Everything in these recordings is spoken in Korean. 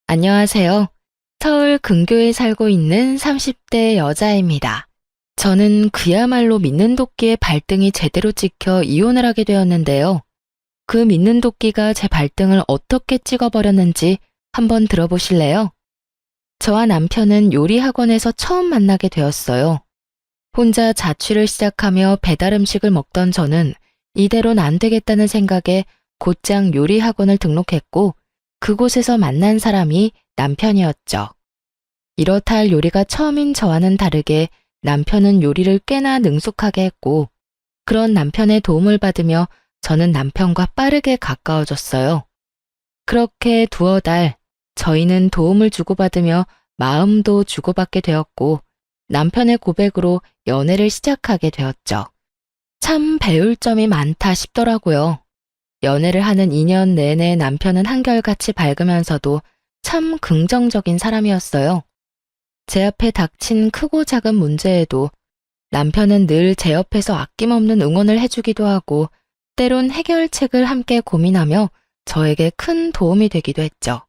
안녕하세요. 서울 근교에 살고 있는 30대 여자입니다. 저는 그야말로 믿는 도끼의 발등이 제대로 찍혀 이혼을 하게 되었는데요. 그 믿는 도끼가 제 발등을 어떻게 찍어버렸는지 한번 들어보실래요? 저와 남편은 요리 학원에서 처음 만나게 되었어요. 혼자 자취를 시작하며 배달 음식을 먹던 저는 이대로는 안 되겠다는 생각에 곧장 요리 학원을 등록했고 그곳에서 만난 사람이 남편이었죠. 이렇다 할 요리가 처음인 저와는 다르게 남편은 요리를 꽤나 능숙하게 했고 그런 남편의 도움을 받으며 저는 남편과 빠르게 가까워졌어요. 그렇게 두어 달 저희는 도움을 주고받으며 마음도 주고받게 되었고 남편의 고백으로 연애를 시작하게 되었죠. 참 배울 점이 많다 싶더라고요. 연애를 하는 2년 내내 남편은 한결같이 밝으면서도 참 긍정적인 사람이었어요. 제 앞에 닥친 크고 작은 문제에도 남편은 늘 제 옆에서 아낌없는 응원을 해주기도 하고 때론 해결책을 함께 고민하며 저에게 큰 도움이 되기도 했죠.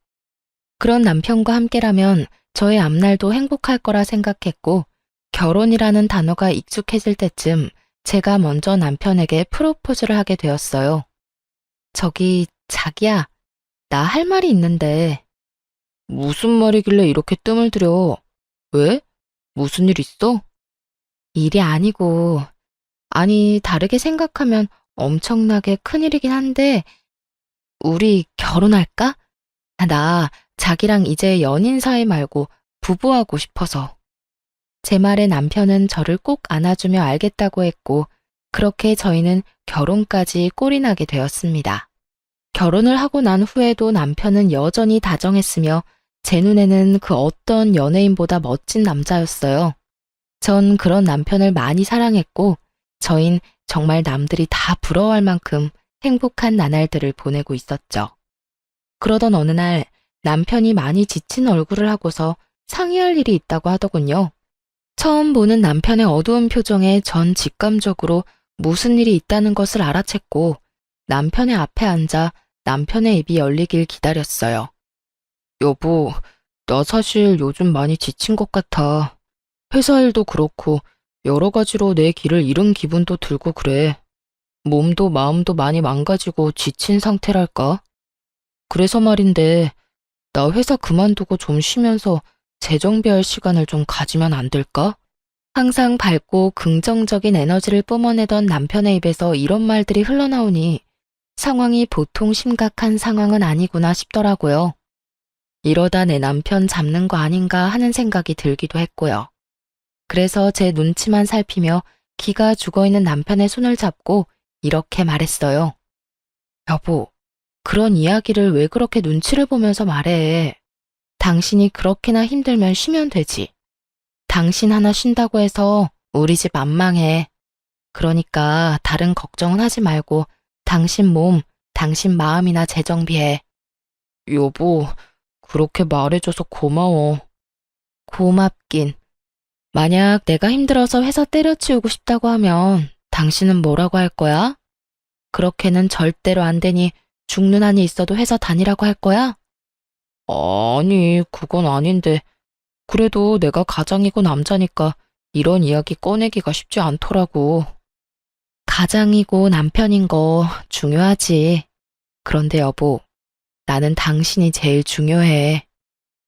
그런 남편과 함께라면 저의 앞날도 행복할 거라 생각했고 결혼이라는 단어가 익숙해질 때쯤 제가 먼저 남편에게 프로포즈를 하게 되었어요. 저기, 자기야, 나 할 말이 있는데. 무슨 말이길래 이렇게 뜸을 들여? 왜? 무슨 일 있어? 일이 아니고, 아니, 다르게 생각하면 엄청나게 큰일이긴 한데, 우리 결혼할까? 나 자기랑 이제 연인 사이 말고 부부하고 싶어서. 제 말에 남편은 저를 꼭 안아주며 알겠다고 했고, 그렇게 저희는 결혼까지 꼴이 나게 되었습니다. 결혼을 하고 난 후에도 남편은 여전히 다정했으며 제 눈에는 그 어떤 연예인보다 멋진 남자였어요. 전 그런 남편을 많이 사랑했고 저흰 정말 남들이 다 부러워할 만큼 행복한 나날들을 보내고 있었죠. 그러던 어느 날 남편이 많이 지친 얼굴을 하고서 상의할 일이 있다고 하더군요. 처음 보는 남편의 어두운 표정에 전 직감적으로 무슨 일이 있다는 것을 알아챘고 남편의 앞에 앉아 남편의 입이 열리길 기다렸어요. 여보, 나 사실 요즘 많이 지친 것 같아. 회사 일도 그렇고 여러 가지로 내 길을 잃은 기분도 들고 그래. 몸도 마음도 많이 망가지고 지친 상태랄까? 그래서 말인데, 나 회사 그만두고 좀 쉬면서 재정비할 시간을 좀 가지면 안 될까? 항상 밝고 긍정적인 에너지를 뿜어내던 남편의 입에서 이런 말들이 흘러나오니 상황이 보통 심각한 상황은 아니구나 싶더라고요. 이러다 내 남편 잡는 거 아닌가 하는 생각이 들기도 했고요. 그래서 제 눈치만 살피며 기가 죽어있는 남편의 손을 잡고 이렇게 말했어요. 여보, 그런 이야기를 왜 그렇게 눈치를 보면서 말해? 당신이 그렇게나 힘들면 쉬면 되지. 당신 하나 쉰다고 해서 우리 집 안 망해. 그러니까 다른 걱정은 하지 말고 당신 몸, 당신 마음이나 재정비해. 여보, 그렇게 말해줘서 고마워. 고맙긴. 만약 내가 힘들어서 회사 때려치우고 싶다고 하면 당신은 뭐라고 할 거야? 그렇게는 절대로 안 되니 죽는 한이 있어도 회사 다니라고 할 거야? 아니, 그건 아닌데. 그래도 내가 가장이고 남자니까 이런 이야기 꺼내기가 쉽지 않더라고. 가장이고 남편인 거 중요하지. 그런데 여보, 나는 당신이 제일 중요해.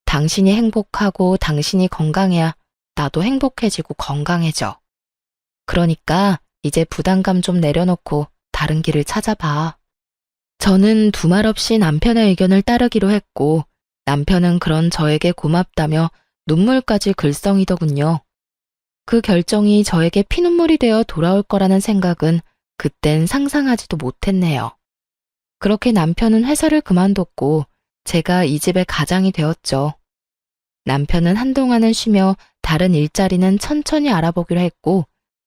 당신이 행복하고 당신이 건강해야 나도 행복해지고 건강해져. 그러니까 이제 부담감 좀 내려놓고 다른 길을 찾아봐. 저는 두말 없이 남편의 의견을 따르기로 했고 남편은 그런 저에게 고맙다며 눈물까지 글썽이더군요. 그 결정이 저에게 피눈물이 되어 돌아올 거라는 생각은 그땐 상상하지도 못했네요. 그렇게 남편은 회사를 그만뒀고 제가 이 집의 가장이 되었죠. 남편은 한동안은 쉬며 다른 일자리는 천천히 알아보기로 했고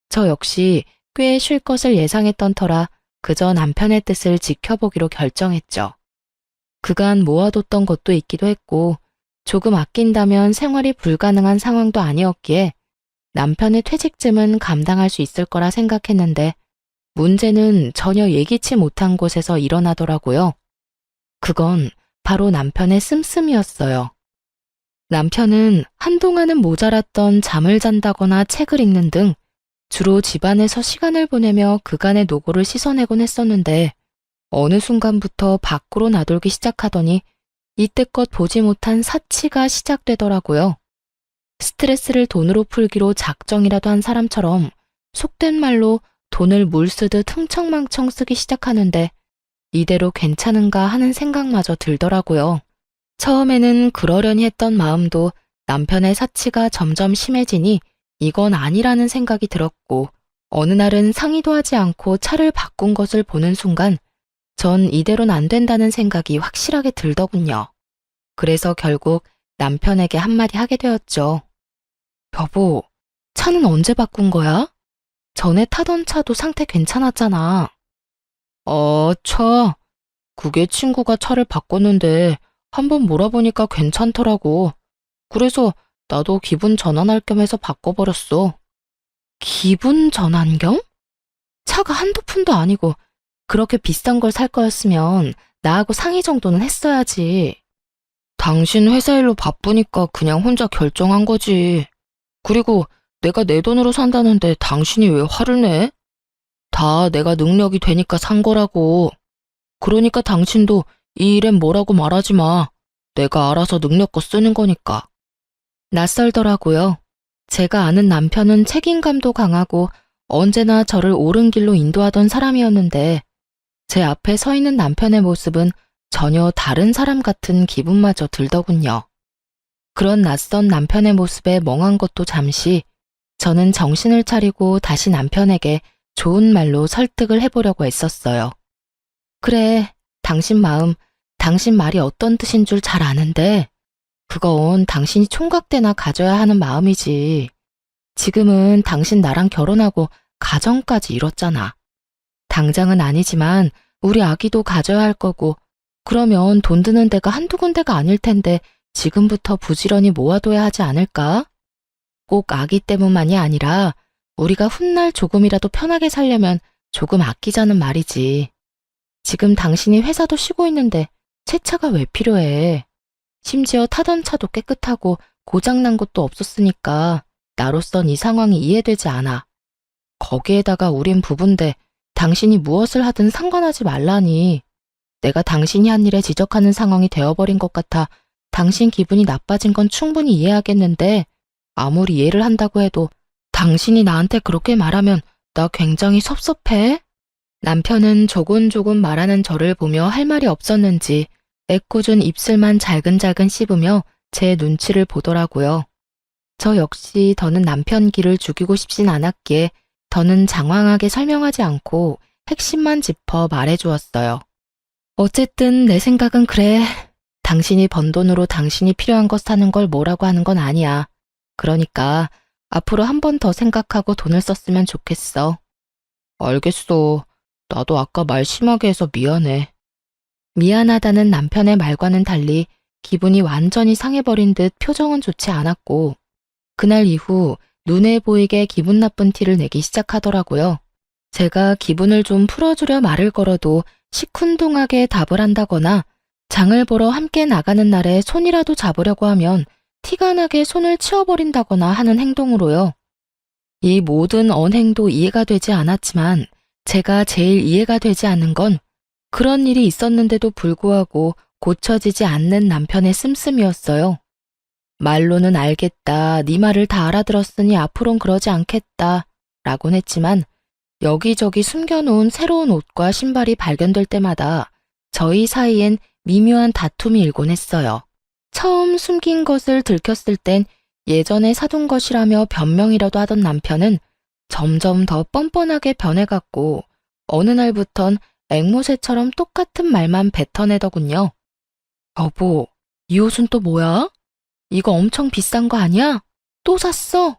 저 역시 꽤 쉴 것을 예상했던 터라 그저 남편의 뜻을 지켜보기로 결정했죠. 그간 모아뒀던 것도 있기도 했고 조금 아낀다면 생활이 불가능한 상황도 아니었기에 남편의 퇴직금은 감당할 수 있을 거라 생각했는데 문제는 전혀 예기치 못한 곳에서 일어나더라고요. 그건 바로 남편의 씀씀이었어요. 남편은 한동안은 모자랐던 잠을 잔다거나 책을 읽는 등 주로 집안에서 시간을 보내며 그간의 노고를 씻어내곤 했었는데 어느 순간부터 밖으로 나돌기 시작하더니 이때껏 보지 못한 사치가 시작되더라고요. 스트레스를 돈으로 풀기로 작정이라도 한 사람처럼 속된 말로 돈을 물 쓰듯 흥청망청 쓰기 시작하는데 이대로 괜찮은가 하는 생각마저 들더라고요. 처음에는 그러려니 했던 마음도 남편의 사치가 점점 심해지니 이건 아니라는 생각이 들었고 어느 날은 상의도 하지 않고 차를 바꾼 것을 보는 순간 전 이대로는 안 된다는 생각이 확실하게 들더군요. 그래서 결국 남편에게 한마디 하게 되었죠. 여보, 차는 언제 바꾼 거야? 전에 타던 차도 상태 괜찮았잖아. 차. 그게 친구가 차를 바꿨는데 한번 몰아보니까 괜찮더라고. 그래서 나도 기분 전환할 겸 해서 바꿔버렸어. 기분 전환 겸? 차가 한두 푼도 아니고 그렇게 비싼 걸 살 거였으면 나하고 상의 정도는 했어야지. 당신 회사 일로 바쁘니까 그냥 혼자 결정한 거지. 그리고 내가 내 돈으로 산다는데 당신이 왜 화를 내? 다 내가 능력이 되니까 산 거라고. 그러니까 당신도 이 일엔 뭐라고 말하지 마. 내가 알아서 능력껏 쓰는 거니까. 낯설더라고요. 제가 아는 남편은 책임감도 강하고 언제나 저를 옳은 길로 인도하던 사람이었는데 제 앞에 서 있는 남편의 모습은 전혀 다른 사람 같은 기분마저 들더군요. 그런 낯선 남편의 모습에 멍한 것도 잠시 저는 정신을 차리고 다시 남편에게 좋은 말로 설득을 해보려고 애썼어요. 그래, 당신 마음, 당신 말이 어떤 뜻인 줄 잘 아는데 그건 당신이 총각 때나 가져야 하는 마음이지. 지금은 당신 나랑 결혼하고 가정까지 이뤘잖아. 당장은 아니지만 우리 아기도 가져야 할 거고 그러면 돈 드는 데가 한두 군데가 아닐 텐데 지금부터 부지런히 모아둬야 하지 않을까? 꼭 아기 때문만이 아니라 우리가 훗날 조금이라도 편하게 살려면 조금 아끼자는 말이지. 지금 당신이 회사도 쉬고 있는데 새 차가 왜 필요해? 심지어 타던 차도 깨끗하고 고장난 것도 없었으니까 나로선 이 상황이 이해되지 않아. 거기에다가 우린 부부인데 당신이 무엇을 하든 상관하지 말라니. 내가 당신이 한 일에 지적하는 상황이 되어버린 것 같아 당신 기분이 나빠진 건 충분히 이해하겠는데 아무리 이해를 한다고 해도 당신이 나한테 그렇게 말하면 나 굉장히 섭섭해. 남편은 조곤조곤 말하는 저를 보며 할 말이 없었는지 애꿎은 입술만 잘근잘근 씹으며 제 눈치를 보더라고요. 저 역시 더는 남편 기를 죽이고 싶진 않았기에 더는 장황하게 설명하지 않고 핵심만 짚어 말해주었어요. 어쨌든 내 생각은 그래. 당신이 번 돈으로 당신이 필요한 것 사는 걸 뭐라고 하는 건 아니야. 그러니까 앞으로 한 번 더 생각하고 돈을 썼으면 좋겠어. 알겠어. 나도 아까 말 심하게 해서 미안해. 미안하다는 남편의 말과는 달리 기분이 완전히 상해버린 듯 표정은 좋지 않았고 그날 이후 눈에 보이게 기분 나쁜 티를 내기 시작하더라고요. 제가 기분을 좀 풀어주려 말을 걸어도 시큰둥하게 답을 한다거나 장을 보러 함께 나가는 날에 손이라도 잡으려고 하면 티가 나게 손을 치워버린다거나 하는 행동으로요. 이 모든 언행도 이해가 되지 않았지만 제가 제일 이해가 되지 않는 건 그런 일이 있었는데도 불구하고 고쳐지지 않는 남편의 씀씀이었어요. 말로는 알겠다, 네 말을 다 알아들었으니 앞으론 그러지 않겠다 라곤 했지만 여기저기 숨겨놓은 새로운 옷과 신발이 발견될 때마다 저희 사이엔 미묘한 다툼이 일곤 했어요. 처음 숨긴 것을 들켰을 땐 예전에 사둔 것이라며 변명이라도 하던 남편은 점점 더 뻔뻔하게 변해갔고 어느 날부턴 앵무새처럼 똑같은 말만 뱉어내더군요. 여보, 이 옷은 또 뭐야? 이거 엄청 비싼 거 아니야? 또 샀어?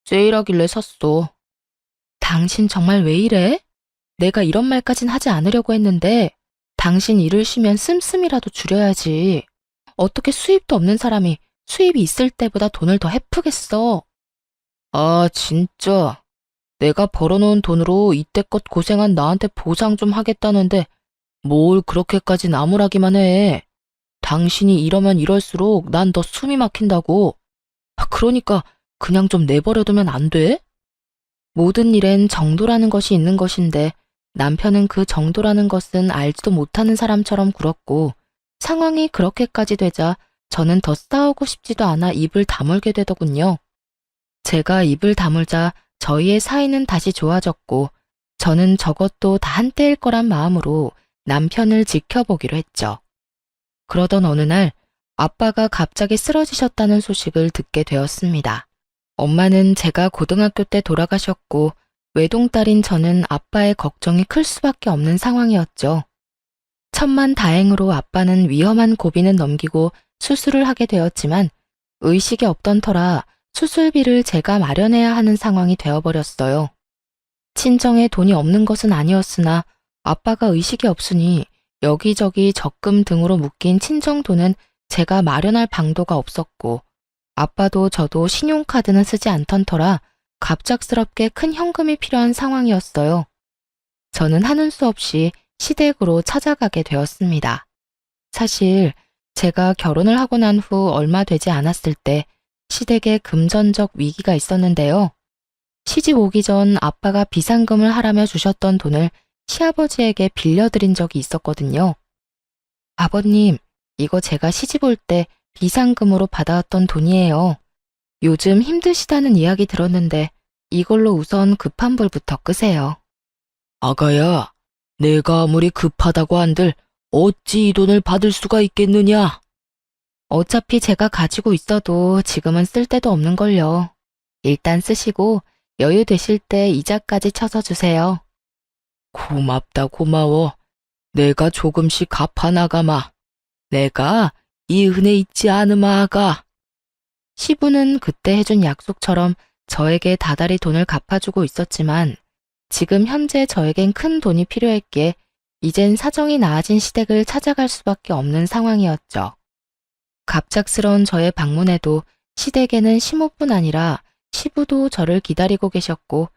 세일하길래 샀어. 당신 정말 왜 이래? 내가 이런 말까진 하지 않으려고 했는데 당신 일을 쉬면 씀씀이라도 줄여야지. 어떻게 수입도 없는 사람이 수입이 있을 때보다 돈을 더 헤프겠어. 아, 진짜. 내가 벌어놓은 돈으로 이때껏 고생한 나한테 보상 좀 하겠다는데 뭘 그렇게까지 나무라기만 해. 당신이 이러면 이럴수록 난 더 숨이 막힌다고. 그러니까 그냥 좀 내버려두면 안 돼? 모든 일엔 정도라는 것이 있는 것인데 남편은 그 정도라는 것은 알지도 못하는 사람처럼 굴었고 상황이 그렇게까지 되자 저는 더 싸우고 싶지도 않아 입을 다물게 되더군요. 제가 입을 다물자 저희의 사이는 다시 좋아졌고 저는 저것도 다 한때일 거란 마음으로 남편을 지켜보기로 했죠. 그러던 어느 날 아빠가 갑자기 쓰러지셨다는 소식을 듣게 되었습니다. 엄마는 제가 고등학교 때 돌아가셨고 외동딸인 저는 아빠의 걱정이 클 수밖에 없는 상황이었죠. 천만 다행으로 아빠는 위험한 고비는 넘기고 수술을 하게 되었지만 의식이 없던 터라 수술비를 제가 마련해야 하는 상황이 되어버렸어요. 친정에 돈이 없는 것은 아니었으나 아빠가 의식이 없으니 여기저기 적금 등으로 묶인 친정 돈은 제가 마련할 방도가 없었고 아빠도 저도 신용카드는 쓰지 않던 터라 갑작스럽게 큰 현금이 필요한 상황이었어요. 저는 하는 수 없이 시댁으로 찾아가게 되었습니다. 사실 제가 결혼을 하고 난 후 얼마 되지 않았을 때 시댁에 금전적 위기가 있었는데요. 시집 오기 전 아빠가 비상금을 하라며 주셨던 돈을 시아버지에게 빌려드린 적이 있었거든요. 아버님, 이거 제가 시집 올 때 비상금으로 받아왔던 돈이에요. 요즘 힘드시다는 이야기 들었는데 이걸로 우선 급한 불부터 끄세요. 아가야, 내가 아무리 급하다고 한들 어찌 이 돈을 받을 수가 있겠느냐? 어차피 제가 가지고 있어도 지금은 쓸 데도 없는걸요. 일단 쓰시고 여유 되실 때 이자까지 쳐서 주세요. 고맙다 고마워. 내가 조금씩 갚아나가마. 내가 이 은혜 잊지 않으마 아가. 시부는 그때 해준 약속처럼 저에게 다달이 돈을 갚아주고 있었지만 지금 현재 저에겐 큰 돈이 필요했기에 이젠 사정이 나아진 시댁을 찾아갈 수밖에 없는 상황이었죠. 갑작스러운 저의 방문에도 시댁에는 시모뿐 아니라 시부도 저를 기다리고 계셨고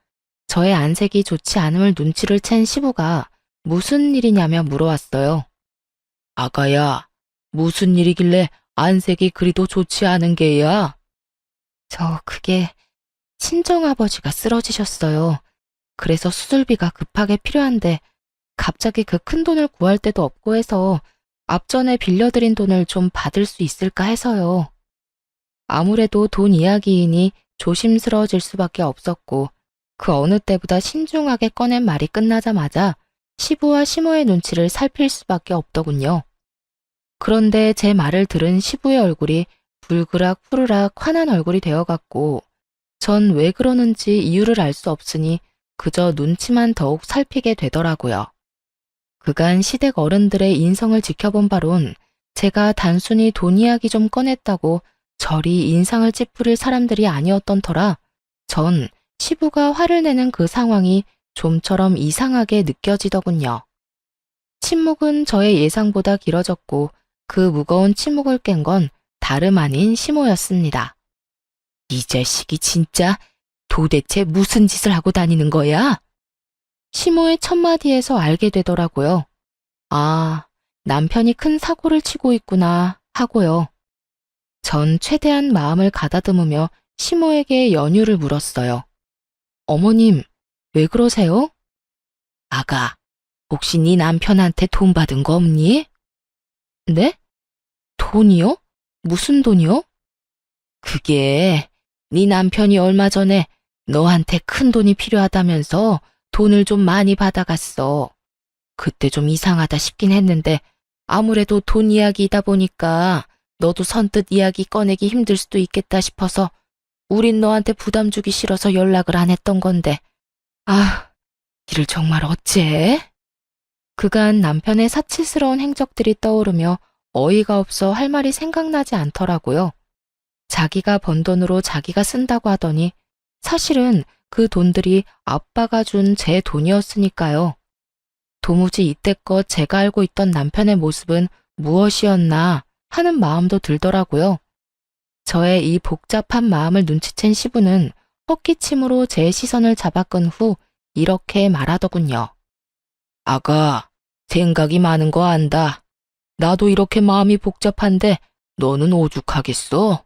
저의 안색이 좋지 않음을 눈치를 챈 시부가 무슨 일이냐며 물어왔어요. 아가야, 무슨 일이길래 안색이 그리도 좋지 않은 게야? 그게 친정아버지가 쓰러지셨어요. 그래서 수술비가 급하게 필요한데 갑자기 그 큰 돈을 구할 데도 없고 해서 앞전에 빌려드린 돈을 좀 받을 수 있을까 해서요. 아무래도 돈 이야기이니 조심스러워질 수밖에 없었고 그 어느 때보다 신중하게 꺼낸 말이 끝나자마자 시부와 시모의 눈치를 살필 수밖에 없더군요. 그런데 제 말을 들은 시부의 얼굴이 불그락 푸르락 환한 얼굴이 되어갔고 전 왜 그러는지 이유를 알 수 없으니 그저 눈치만 더욱 살피게 되더라고요. 그간 시댁 어른들의 인성을 지켜본 바론 제가 단순히 돈 이야기 좀 꺼냈다고 저리 인상을 찌푸릴 사람들이 아니었던 터라 전 시부가 화를 내는 그 상황이 좀처럼 이상하게 느껴지더군요. 침묵은 저의 예상보다 길어졌고 그 무거운 침묵을 깬 건 다름 아닌 시모였습니다. 이 자식이 진짜 도대체 무슨 짓을 하고 다니는 거야? 시모의 첫마디에서 알게 되더라고요. 아, 남편이 큰 사고를 치고 있구나 하고요. 전 최대한 마음을 가다듬으며 시모에게 연유를 물었어요. 어머님, 왜 그러세요? 아가, 혹시 네 남편한테 돈 받은 거 없니? 네? 돈이요? 무슨 돈이요? 그게 네 남편이 얼마 전에 너한테 큰 돈이 필요하다면서 돈을 좀 많이 받아갔어. 그때 좀 이상하다 싶긴 했는데 아무래도 돈 이야기이다 보니까 너도 선뜻 이야기 꺼내기 힘들 수도 있겠다 싶어서 우린 너한테 부담 주기 싫어서 연락을 안 했던 건데 이를 정말 어째? 그간 남편의 사치스러운 행적들이 떠오르며 어이가 없어 할 말이 생각나지 않더라고요. 자기가 번 돈으로 자기가 쓴다고 하더니 사실은 그 돈들이 아빠가 준 제 돈이었으니까요. 도무지 이때껏 제가 알고 있던 남편의 모습은 무엇이었나 하는 마음도 들더라고요. 저의 이 복잡한 마음을 눈치챈 시부는 헛기침으로 제 시선을 잡아끈 후 이렇게 말하더군요. 아가, 생각이 많은 거 안다. 나도 이렇게 마음이 복잡한데 너는 오죽하겠어?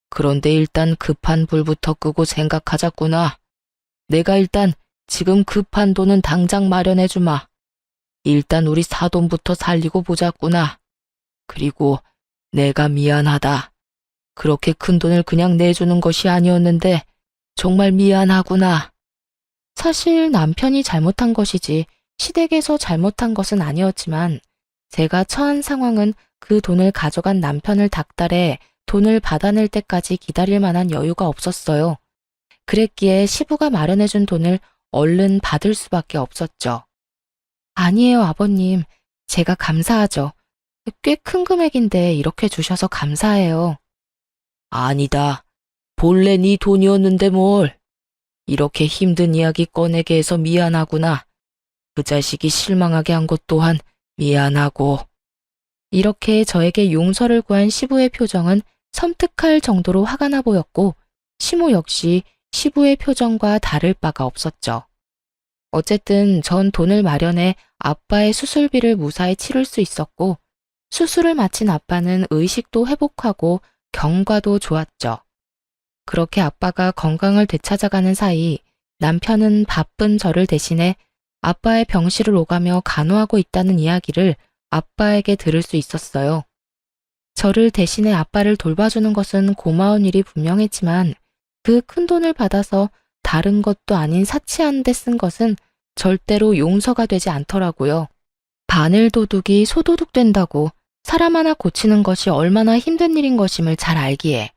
그런데 일단 급한 불부터 끄고 생각하자꾸나. 내가 일단 지금 급한 돈은 당장 마련해주마. 일단 우리 사돈부터 살리고 보자꾸나. 그리고 내가 미안하다. 그렇게 큰 돈을 그냥 내주는 것이 아니었는데 정말 미안하구나. 사실 남편이 잘못한 것이지 시댁에서 잘못한 것은 아니었지만 제가 처한 상황은 그 돈을 가져간 남편을 닥달해 돈을 받아낼 때까지 기다릴 만한 여유가 없었어요. 그랬기에 시부가 마련해준 돈을 얼른 받을 수밖에 없었죠. 아니에요, 아버님. 제가 감사하죠. 꽤 큰 금액인데 이렇게 주셔서 감사해요. 아니다. 본래 네 돈이었는데 뭘. 이렇게 힘든 이야기 꺼내게 해서 미안하구나. 그 자식이 실망하게 한 것 또한 미안하고. 이렇게 저에게 용서를 구한 시부의 표정은 섬뜩할 정도로 화가 나 보였고 시모 역시 시부의 표정과 다를 바가 없었죠. 어쨌든 전 돈을 마련해 아빠의 수술비를 무사히 치를 수 있었고 수술을 마친 아빠는 의식도 회복하고 경과도 좋았죠. 그렇게 아빠가 건강을 되찾아가는 사이 남편은 바쁜 저를 대신해 아빠의 병실을 오가며 간호하고 있다는 이야기를 아빠에게 들을 수 있었어요. 저를 대신해 아빠를 돌봐주는 것은 고마운 일이 분명했지만 그 큰 돈을 받아서 다른 것도 아닌 사치하는 데 쓴 것은 절대로 용서가 되지 않더라고요. 바늘도둑이 소도둑 된다고 사람 하나 고치는 것이 얼마나 힘든 일인 것임을 잘 알기에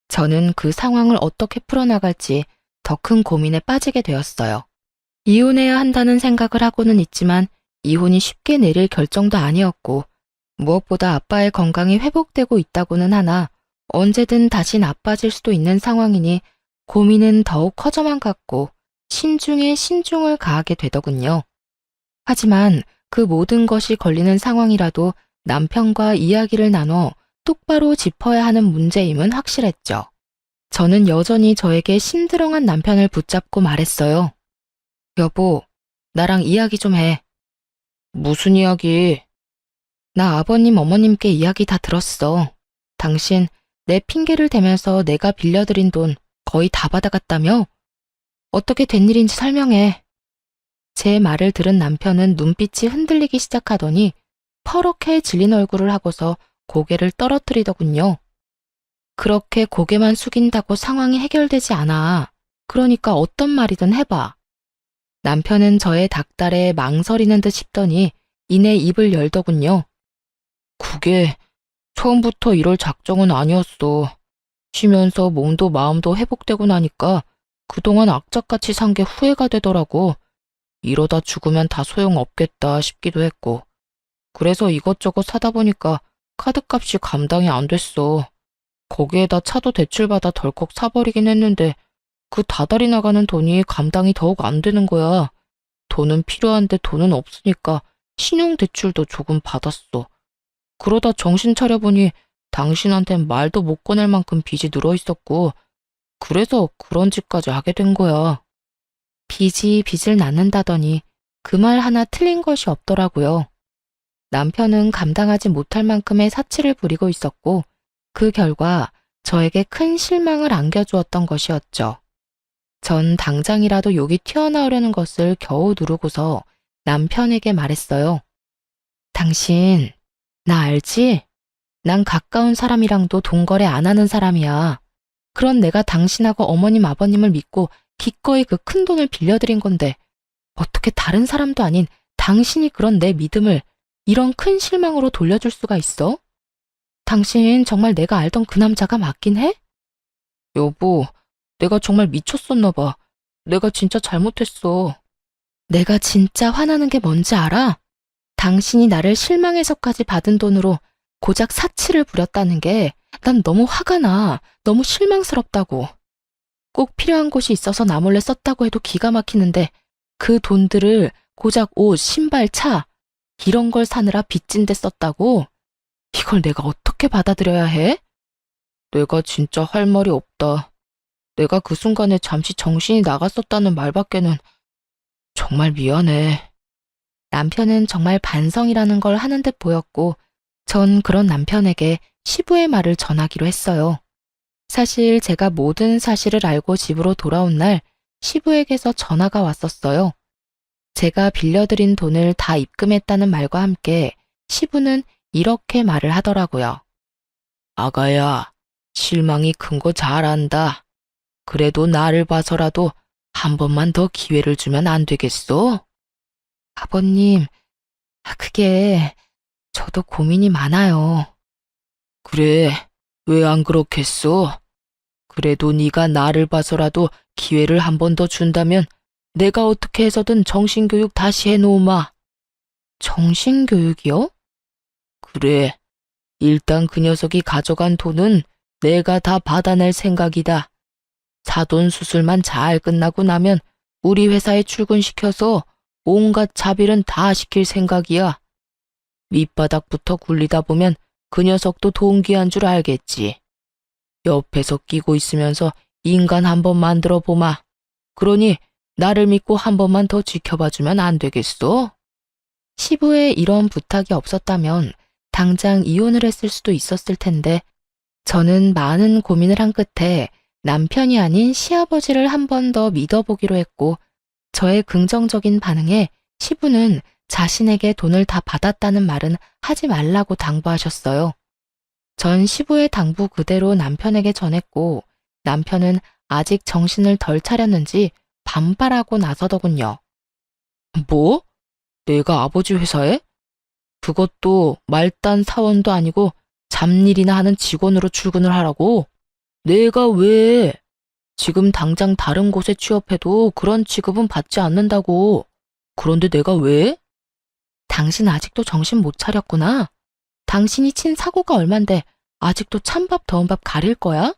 저는 그 상황을 어떻게 풀어나갈지 더 큰 고민에 빠지게 되었어요. 이혼해야 한다는 생각을 하고는 있지만 이혼이 쉽게 내릴 결정도 아니었고 무엇보다 아빠의 건강이 회복되고 있다고는 하나 언제든 다시 나빠질 수도 있는 상황이니 고민은 더욱 커져만 갔고 신중에 신중을 가하게 되더군요. 하지만 그 모든 것이 걸리는 상황이라도 남편과 이야기를 나눠 똑바로 짚어야 하는 문제임은 확실했죠. 저는 여전히 저에게 심드렁한 남편을 붙잡고 말했어요. 여보, 나랑 이야기 좀 해. 무슨 이야기? 나 아버님, 어머님께 이야기 다 들었어. 당신 내 핑계를 대면서 내가 빌려드린 돈 거의 다 받아갔다며? 어떻게 된 일인지 설명해. 제 말을 들은 남편은 눈빛이 흔들리기 시작하더니 퍼렇게 질린 얼굴을 하고서 고개를 떨어뜨리더군요. 그렇게 고개만 숙인다고 상황이 해결되지 않아. 그러니까 어떤 말이든 해봐. 남편은 저의 닥달에 망설이는 듯 싶더니 이내 입을 열더군요. 그게 처음부터 이럴 작정은 아니었어. 쉬면서 몸도 마음도 회복되고 나니까 그동안 악착같이 산 게 후회가 되더라고. 이러다 죽으면 다 소용없겠다 싶기도 했고. 그래서 이것저것 사다 보니까 카드값이 감당이 안 됐어. 거기에다 차도 대출받아 덜컥 사버리긴 했는데 그 다달이 나가는 돈이 감당이 더욱 안 되는 거야. 돈은 필요한데 돈은 없으니까 신용대출도 조금 받았어. 그러다 정신 차려보니 당신한텐 말도 못 꺼낼 만큼 빚이 늘어 있었고 그래서 그런 짓까지 하게 된 거야. 빚이 빚을 낳는다더니 그 말 하나 틀린 것이 없더라고요. 남편은 감당하지 못할 만큼의 사치를 부리고 있었고 그 결과 저에게 큰 실망을 안겨주었던 것이었죠. 전 당장이라도 욕이 튀어나오려는 것을 겨우 누르고서 남편에게 말했어요. 당신, 나 알지? 난 가까운 사람이랑도 돈 거래 안 하는 사람이야. 그런 내가 당신하고 어머님 아버님을 믿고 기꺼이 그 큰 돈을 빌려드린 건데 어떻게 다른 사람도 아닌 당신이 그런 내 믿음을 이런 큰 실망으로 돌려줄 수가 있어? 당신 정말 내가 알던 그 남자가 맞긴 해? 여보, 내가 정말 미쳤었나 봐. 내가 진짜 잘못했어. 내가 진짜 화나는 게 뭔지 알아? 당신이 나를 실망해서까지 받은 돈으로 고작 사치를 부렸다는 게 난 너무 화가 나. 너무 실망스럽다고. 꼭 필요한 곳이 있어서 나 몰래 썼다고 해도 기가 막히는데 그 돈들을 고작 옷, 신발, 차 이런 걸 사느라 빚진 데 썼다고? 이걸 내가 어떻게 받아들여야 해? 내가 진짜 할 말이 없다. 내가 그 순간에 잠시 정신이 나갔었다는 말밖에는 정말 미안해. 남편은 정말 반성이라는 걸 하는 듯 보였고 전 그런 남편에게 시부의 말을 전하기로 했어요. 사실 제가 모든 사실을 알고 집으로 돌아온 날 시부에게서 전화가 왔었어요. 제가 빌려드린 돈을 다 입금했다는 말과 함께 시부는 이렇게 말을 하더라고요. 아가야, 실망이 큰 거 잘 안다. 그래도 나를 봐서라도 한 번만 더 기회를 주면 안 되겠어? 아버님, 그게 저도 고민이 많아요. 그래, 왜 안 그렇겠어? 그래도 네가 나를 봐서라도 기회를 한 번 더 준다면 내가 어떻게 해서든 정신교육 다시 해놓으마. 정신교육이요? 그래, 일단 그 녀석이 가져간 돈은 내가 다 받아낼 생각이다. 사돈 수술만 잘 끝나고 나면 우리 회사에 출근시켜서 온갖 자비는 다 시킬 생각이야. 밑바닥부터 굴리다 보면 그 녀석도 동기한 줄 알겠지. 옆에서 끼고 있으면서 인간 한번 만들어 보마. 그러니 나를 믿고 한 번만 더 지켜봐주면 안 되겠어? 시부에 이런 부탁이 없었다면 당장 이혼을 했을 수도 있었을 텐데 저는 많은 고민을 한 끝에 남편이 아닌 시아버지를 한 번 더 믿어보기로 했고 저의 긍정적인 반응에 시부는 자신에게 돈을 다 받았다는 말은 하지 말라고 당부하셨어요. 전 시부의 당부 그대로 남편에게 전했고 남편은 아직 정신을 덜 차렸는지 반발하고 나서더군요. 뭐? 내가 아버지 회사에? 그것도 말단 사원도 아니고 잡일이나 하는 직원으로 출근을 하라고? 내가 왜? 지금 당장 다른 곳에 취업해도 그런 취급은 받지 않는다고. 그런데 내가 왜? 당신 아직도 정신 못 차렸구나. 당신이 친 사고가 얼만데 아직도 찬밥 더운 밥 가릴 거야?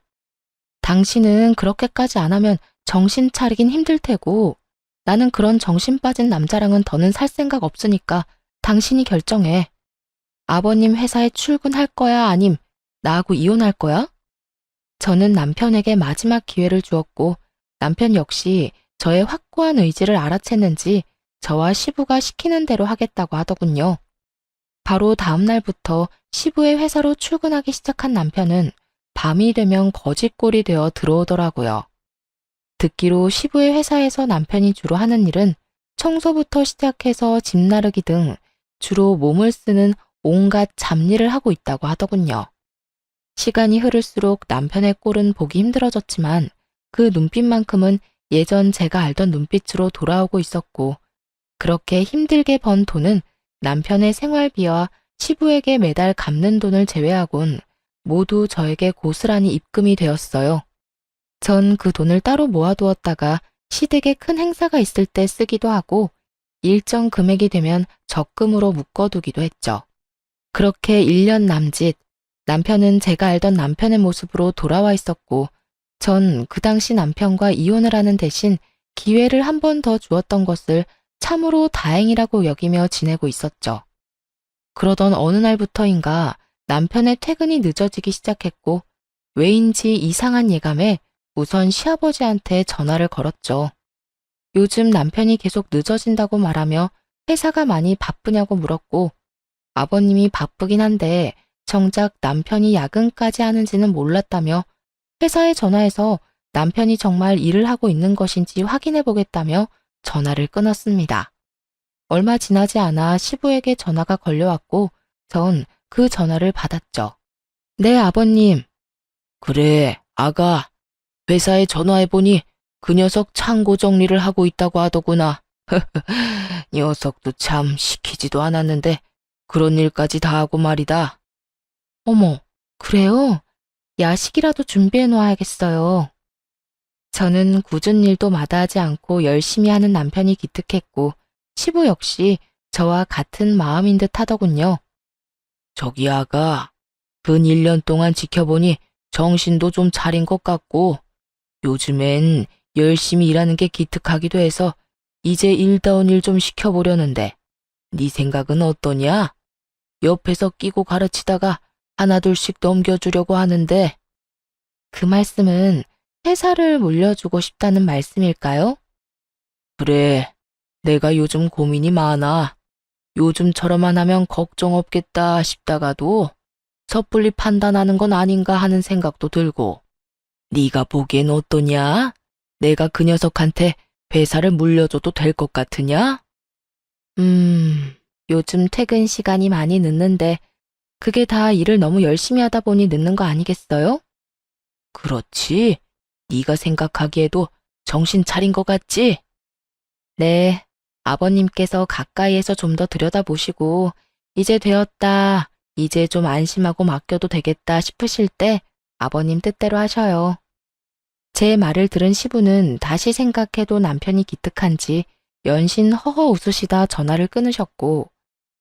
당신은 그렇게까지 안 하면 정신 차리긴 힘들 테고 나는 그런 정신 빠진 남자랑은 더는 살 생각 없으니까 당신이 결정해. 아버님 회사에 출근할 거야 아님 나하고 이혼할 거야? 저는 남편에게 마지막 기회를 주었고 남편 역시 저의 확고한 의지를 알아챘는지 저와 시부가 시키는 대로 하겠다고 하더군요. 바로 다음 날부터 시부의 회사로 출근하기 시작한 남편은 밤이 되면 거짓골이 되어 들어오더라고요. 듣기로 시부의 회사에서 남편이 주로 하는 일은 청소부터 시작해서 짐 나르기 등 주로 몸을 쓰는 온갖 잡일을 하고 있다고 하더군요. 시간이 흐를수록 남편의 꼴은 보기 힘들어졌지만 그 눈빛만큼은 예전 제가 알던 눈빛으로 돌아오고 있었고 그렇게 힘들게 번 돈은 남편의 생활비와 시부에게 매달 갚는 돈을 제외하곤 모두 저에게 고스란히 입금이 되었어요. 전 그 돈을 따로 모아두었다가 시댁에 큰 행사가 있을 때 쓰기도 하고 일정 금액이 되면 적금으로 묶어두기도 했죠. 그렇게 1년 남짓 남편은 제가 알던 남편의 모습으로 돌아와 있었고 전 그 당시 남편과 이혼을 하는 대신 기회를 한 번 더 주었던 것을 참으로 다행이라고 여기며 지내고 있었죠. 그러던 어느 날부터인가 남편의 퇴근이 늦어지기 시작했고 왜인지 이상한 예감에 우선 시아버지한테 전화를 걸었죠. 요즘 남편이 계속 늦어진다고 말하며 회사가 많이 바쁘냐고 물었고 아버님이 바쁘긴 한데 정작 남편이 야근까지 하는지는 몰랐다며 회사에 전화해서 남편이 정말 일을 하고 있는 것인지 확인해 보겠다며 전화를 끊었습니다. 얼마 지나지 않아 시부에게 전화가 걸려왔고 전 그 전화를 받았죠. 네, 아버님. 그래, 아가. 회사에 전화해보니 그 녀석 창고 정리를 하고 있다고 하더구나. 녀석도 참 시키지도 않았는데 그런 일까지 다 하고 말이다. 어머, 그래요? 야식이라도 준비해 놓아야겠어요. 저는 굳은 일도 마다하지 않고 열심히 하는 남편이 기특했고 시부 역시 저와 같은 마음인 듯 하더군요. 저기 아가, 근 1년 동안 지켜보니 정신도 좀 차린 것 같고 요즘엔 열심히 일하는 게 기특하기도 해서 이제 일다운 일 좀 시켜보려는데 네 생각은 어떠냐? 옆에서 끼고 가르치다가 하나둘씩 넘겨주려고 하는데 그 말씀은 회사를 물려주고 싶다는 말씀일까요? 그래, 내가 요즘 고민이 많아. 요즘처럼만 하면 걱정 없겠다 싶다가도 섣불리 판단하는 건 아닌가 하는 생각도 들고. 네가 보기엔 어떠냐? 내가 그 녀석한테 회사를 물려줘도 될 것 같으냐? 요즘 퇴근 시간이 많이 늦는데 그게 다 일을 너무 열심히 하다 보니 늦는 거 아니겠어요? 그렇지. 네가 생각하기에도 정신 차린 것 같지? 네, 아버님께서 가까이에서 좀 더 들여다보시고 이제 되었다, 이제 좀 안심하고 맡겨도 되겠다 싶으실 때 아버님 뜻대로 하셔요. 제 말을 들은 시부는 다시 생각해도 남편이 기특한지 연신 허허 웃으시다 전화를 끊으셨고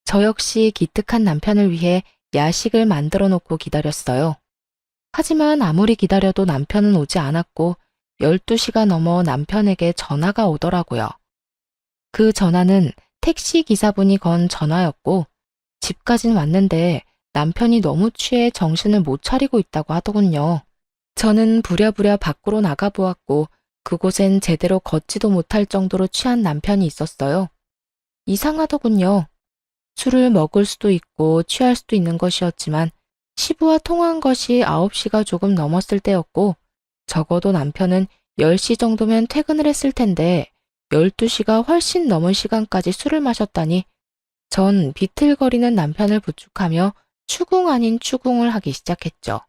저 역시 기특한 남편을 위해 야식을 만들어 놓고 기다렸어요. 하지만 아무리 기다려도 남편은 오지 않았고 12시가 넘어 남편에게 전화가 오더라고요. 그 전화는 택시 기사분이 건 전화였고 집까진 왔는데 남편이 너무 취해 정신을 못 차리고 있다고 하더군요. 저는 부랴부랴 밖으로 나가보았고 그곳엔 제대로 걷지도 못할 정도로 취한 남편이 있었어요. 이상하더군요. 술을 먹을 수도 있고 취할 수도 있는 것이었지만 시부와 통화한 것이 9시가 조금 넘었을 때였고 적어도 남편은 10시 정도면 퇴근을 했을 텐데 12시가 훨씬 넘은 시간까지 술을 마셨다니 전 비틀거리는 남편을 부축하며 추궁 아닌 추궁을 하기 시작했죠.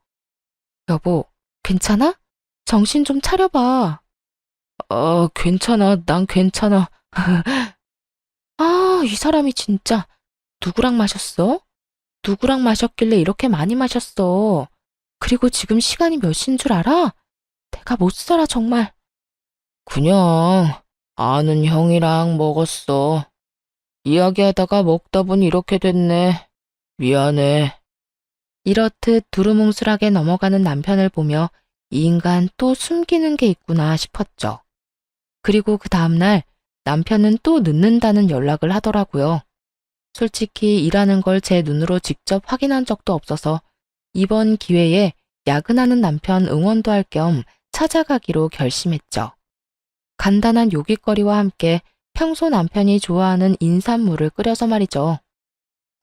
여보, 괜찮아? 정신 좀 차려봐. 괜찮아. 난 괜찮아. 아, 이 사람이 진짜 누구랑 마셨어? 누구랑 마셨길래 이렇게 많이 마셨어? 그리고 지금 시간이 몇 시인 줄 알아? 내가 못 살아, 정말. 그냥 아는 형이랑 먹었어. 이야기하다가 먹다 보니 이렇게 됐네. 미안해. 이렇듯 두루뭉술하게 넘어가는 남편을 보며 이 인간 또 숨기는 게 있구나 싶었죠. 그리고 그 다음날 남편은 또 늦는다는 연락을 하더라고요. 솔직히 일하는 걸 제 눈으로 직접 확인한 적도 없어서 이번 기회에 야근하는 남편 응원도 할 겸 찾아가기로 결심했죠. 간단한 요깃거리와 함께 평소 남편이 좋아하는 인삼물을 끓여서 말이죠.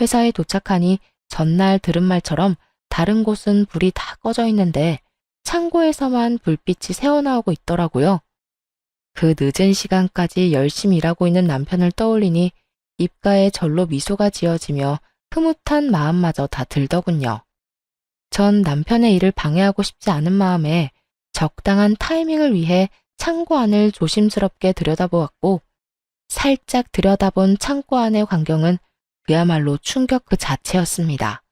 회사에 도착하니 전날 들은 말처럼 다른 곳은 불이 다 꺼져 있는데 창고에서만 불빛이 새어나오고 있더라고요. 그 늦은 시간까지 열심히 일하고 있는 남편을 떠올리니 입가에 절로 미소가 지어지며 흐뭇한 마음마저 다 들더군요. 전 남편의 일을 방해하고 싶지 않은 마음에 적당한 타이밍을 위해 창고 안을 조심스럽게 들여다보았고 살짝 들여다본 창고 안의 광경은 그야말로 충격 그 자체였습니다.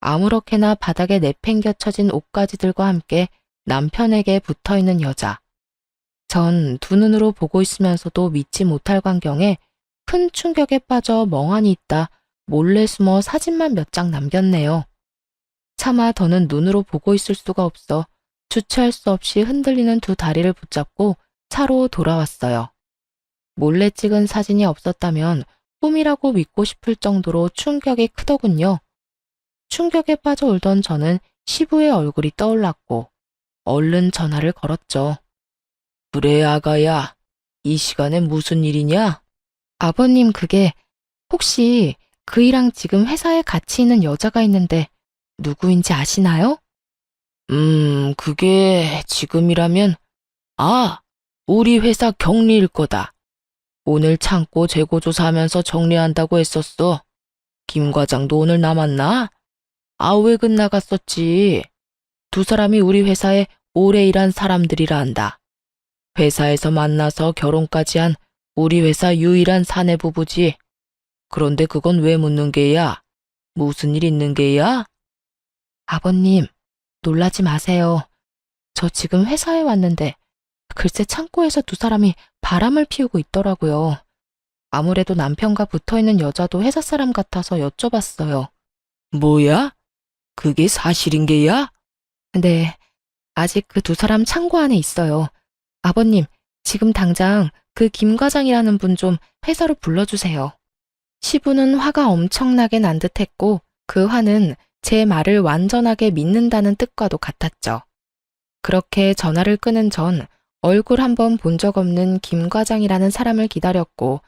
아무렇게나 바닥에 내팽겨쳐진 옷가지들과 함께 남편에게 붙어있는 여자. 전 두 눈으로 보고 있으면서도 믿지 못할 광경에 큰 충격에 빠져 멍하니 있다 몰래 숨어 사진만 몇 장 남겼네요. 차마 더는 눈으로 보고 있을 수가 없어 주체할 수 없이 흔들리는 두 다리를 붙잡고 차로 돌아왔어요. 몰래 찍은 사진이 없었다면 꿈이라고 믿고 싶을 정도로 충격이 크더군요. 충격에 빠져 울던 저는 시부의 얼굴이 떠올랐고 얼른 전화를 걸었죠. 그래, 아가야. 이 시간에 무슨 일이냐? 아버님, 그게 혹시 그이랑 지금 회사에 같이 있는 여자가 있는데 누구인지 아시나요? 그게 지금이라면 우리 회사 경리일 거다. 오늘 창고 재고조사하면서 정리한다고 했었어. 김 과장도 오늘 남았나? 외근 나갔었지. 두 사람이 우리 회사에 오래 일한 사람들이라 한다. 회사에서 만나서 결혼까지 한 우리 회사 유일한 사내 부부지. 그런데 그건 왜 묻는 게야? 무슨 일 있는 게야? 아버님, 놀라지 마세요. 저 지금 회사에 왔는데 글쎄 창고에서 두 사람이 바람을 피우고 있더라고요. 아무래도 남편과 붙어있는 여자도 회사 사람 같아서 여쭤봤어요. 뭐야? 그게 사실인 게야? 네, 아직 그 두 사람 창고 안에 있어요. 아버님, 지금 당장 그 김 과장이라는 분 좀 회사로 불러주세요. 시부는 화가 엄청나게 난 듯했고 그 화는 제 말을 완전하게 믿는다는 뜻과도 같았죠. 그렇게 전화를 끊은 전 얼굴 한번 본 적 없는 김 과장이라는 사람을 기다렸고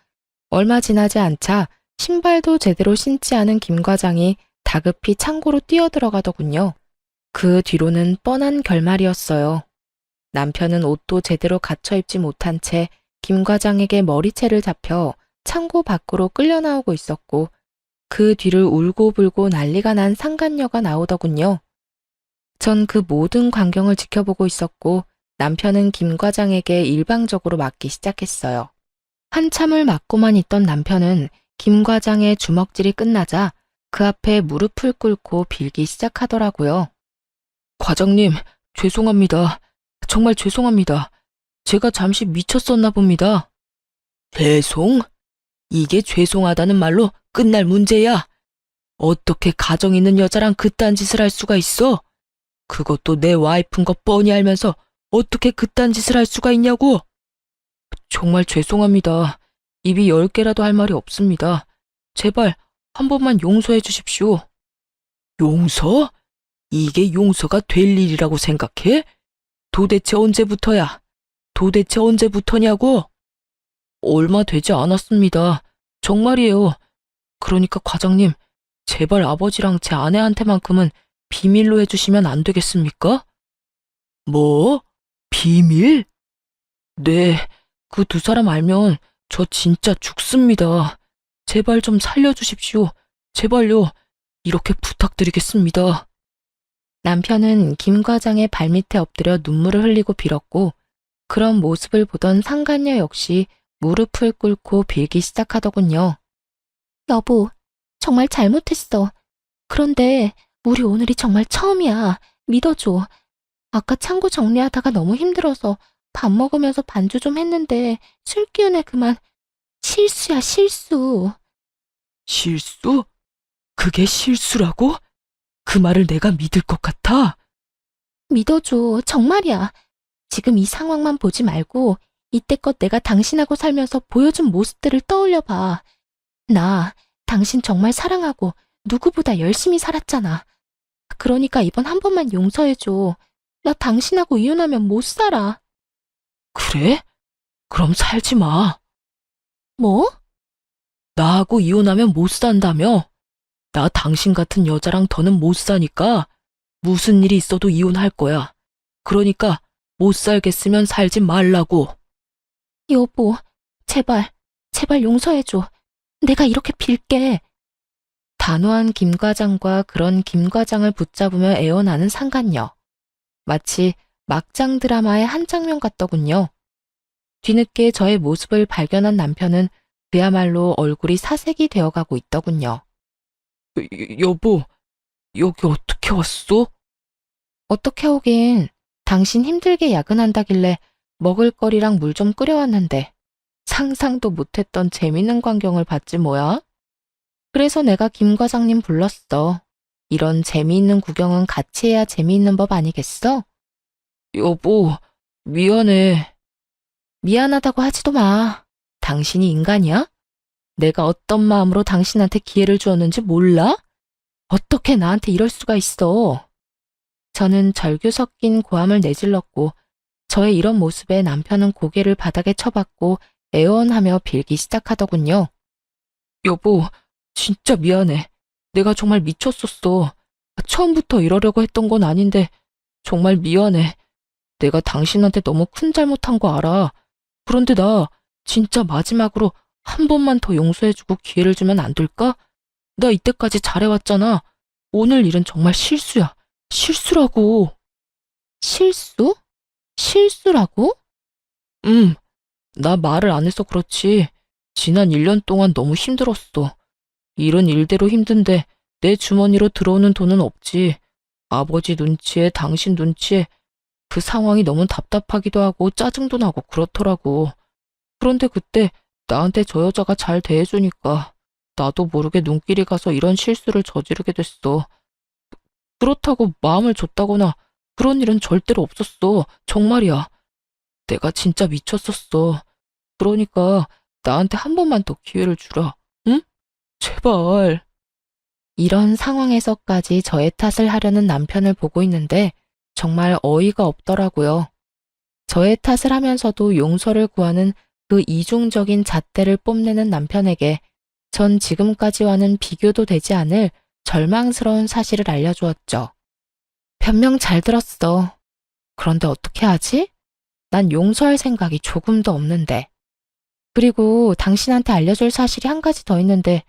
얼마 지나지 않자 신발도 제대로 신지 않은 김 과장이 다급히 창고로 뛰어들어가더군요. 그 뒤로는 뻔한 결말이었어요. 남편은 옷도 제대로 갖춰 입지 못한 채 김 과장에게 머리채를 잡혀 창고 밖으로 끌려 나오고 있었고, 그 뒤를 울고불고 난리가 난 상간녀가 나오더군요. 전 그 모든 광경을 지켜보고 있었고, 남편은 김 과장에게 일방적으로 맞기 시작했어요. 한참을 맞고만 있던 남편은 김 과장의 주먹질이 끝나자 그 앞에 무릎을 꿇고 빌기 시작하더라고요. 과장님, 죄송합니다. 정말 죄송합니다. 제가 잠시 미쳤었나 봅니다. 죄송? 이게 죄송하다는 말로 끝날 문제야. 어떻게 가정 있는 여자랑 그딴 짓을 할 수가 있어? 그것도 내 와이프인 거 뻔히 알면서 어떻게 그딴 짓을 할 수가 있냐고? 정말 죄송합니다. 입이 10개라도 할 말이 없습니다. 제발 한 번만 용서해 주십시오. 용서? 이게 용서가 될 일이라고 생각해? 도대체 언제부터야? 도대체 언제부터냐고? 얼마 되지 않았습니다. 정말이에요. 그러니까 과장님, 제발 아버지랑 제 아내한테만큼은 비밀로 해주시면 안 되겠습니까? 뭐? 비밀? 네, 그 두 사람 알면 저 진짜 죽습니다. 제발 좀 살려주십시오. 제발요. 이렇게 부탁드리겠습니다. 남편은 김 과장의 발밑에 엎드려 눈물을 흘리고 빌었고, 그런 모습을 보던 상간녀 역시 무릎을 꿇고 빌기 시작하더군요. 여보, 정말 잘못했어. 그런데 우리 오늘이 정말 처음이야. 믿어줘. 아까 창고 정리하다가 너무 힘들어서 밥 먹으면서 반주 좀 했는데 술 기운에 그만. 실수야, 실수. 실수? 그게 실수라고? 그 말을 내가 믿을 것 같아? 믿어줘. 정말이야. 지금 이 상황만 보지 말고 이때껏 내가 당신하고 살면서 보여준 모습들을 떠올려봐. 나 당신 정말 사랑하고 누구보다 열심히 살았잖아. 그러니까 이번 한 번만 용서해줘. 나 당신하고 이혼하면 못 살아. 그래? 그럼 살지 마. 뭐? 나하고 이혼하면 못 산다며? 나 당신 같은 여자랑 더는 못 사니까 무슨 일이 있어도 이혼할 거야. 그러니까 못 살겠으면 살지 말라고. 여보, 제발, 제발 용서해줘. 내가 이렇게 빌게. 단호한 김 과장과 그런 김 과장을 붙잡으며 애원하는 상간녀. 마치 막장 드라마의 한 장면 같더군요. 뒤늦게 저의 모습을 발견한 남편은 그야말로 얼굴이 사색이 되어가고 있더군요. 여보, 여기 어떻게 왔어? 어떻게 오긴. 당신 힘들게 야근한다길래 먹을거리랑 물 좀 끓여왔는데 상상도 못했던 재밌는 광경을 봤지 뭐야? 그래서 내가 김 과장님 불렀어. 이런 재미있는 구경은 같이 해야 재미있는 법 아니겠어? 여보, 미안해. 미안하다고 하지도 마. 당신이 인간이야? 내가 어떤 마음으로 당신한테 기회를 주었는지 몰라? 어떻게 나한테 이럴 수가 있어? 저는 절규 섞인 고함을 내질렀고, 저의 이런 모습에 남편은 고개를 바닥에 쳐박고 애원하며 빌기 시작하더군요. 여보, 진짜 미안해. 내가 정말 미쳤었어. 처음부터 이러려고 했던 건 아닌데 정말 미안해. 내가 당신한테 너무 큰 잘못한 거 알아. 그런데 나 진짜 마지막으로 한 번만 더 용서해주고 기회를 주면 안 될까? 나 이때까지 잘해왔잖아. 오늘 일은 정말 실수야. 실수라고. 실수? 실수라고? 나 말을 안 해서 그렇지. 지난 1년 동안 너무 힘들었어. 일은 일대로 힘든데 내 주머니로 들어오는 돈은 없지. 아버지 눈치에 당신 눈치에 그 상황이 너무 답답하기도 하고 짜증도 나고 그렇더라고. 그런데 그때 나한테 저 여자가 잘 대해주니까 나도 모르게 눈길이 가서 이런 실수를 저지르게 됐어. 그렇다고 마음을 줬다거나 그런 일은 절대로 없었어. 정말이야. 내가 진짜 미쳤었어. 그러니까 나한테 한 번만 더 기회를 주라. 응? 제발. 이런 상황에서까지 저의 탓을 하려는 남편을 보고 있는데 정말 어이가 없더라고요. 저의 탓을 하면서도 용서를 구하는 그 이중적인 잣대를 뽐내는 남편에게 전 지금까지와는 비교도 되지 않을 절망스러운 사실을 알려주었죠. 변명 잘 들었어. 그런데 어떻게 하지? 난 용서할 생각이 조금도 없는데. 그리고 당신한테 알려줄 사실이 한 가지 더 있는데